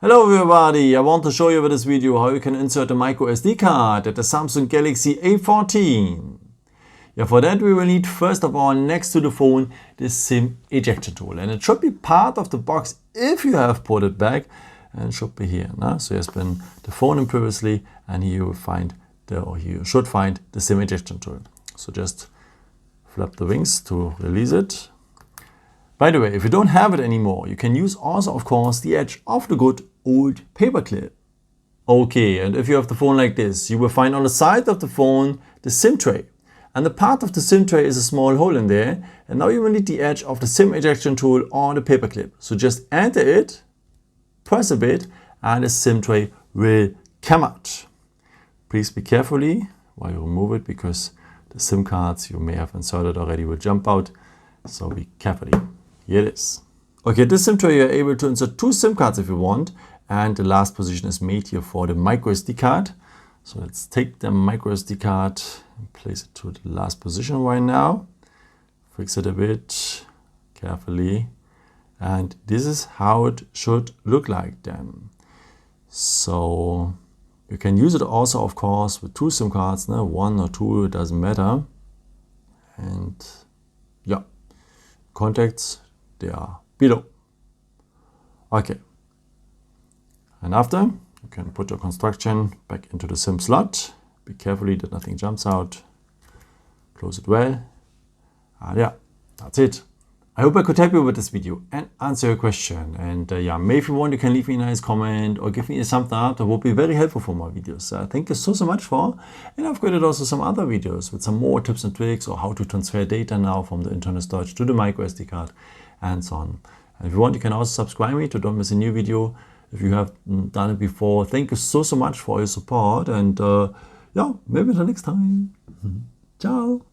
Hello everybody, I want to show you with this video how you can insert a microSD card at the Samsung Galaxy A14. For that we will need first of all next to the phone the SIM ejection tool, and it should be part of the box if you have put it back, and it should be here. So here's been the phone in previously, and here you will find you should find the SIM ejection tool. So just flap the wings to release it. By the way, if you don't have it anymore, you can use also, of course, the edge of the good old paper clip. Okay, and if you have the phone like this, you will find on the side of the phone the SIM tray. And the part of the SIM tray is a small hole in there. And now you will need the edge of the SIM ejection tool on the paper clip. So just enter it, press a bit, and the SIM tray will come out. Please be carefully while you remove it, because the SIM cards you may have inserted already will jump out. So be carefully. Here it is. Okay, this SIM tray you're able to insert 2 SIM cards if you want, and the last position is made here for the microSD card. So let's take the microSD card and place it to the last position right now. Fix it a bit carefully, and this is how it should look like then. So you can use it also, of course, with 2 SIM cards, 1 or 2, it doesn't matter. And yeah, contacts, they are below. Okay, and after you can put your construction back into the SIM slot. Be carefully that nothing jumps out. Close it well, and yeah, that's it. I hope I could help you with this video and answer your question. And maybe if you want, you can leave me a nice comment or give me a thumbs up. That would be very helpful for my videos. Thank you so much for. And I've created also some other videos with some more tips and tricks, or how to transfer data now from the internal storage to the microSD card and so on. And if you want, you can also subscribe me to don't miss a new video if you have done it before. Thank you so much for your support, and maybe until next time. Ciao.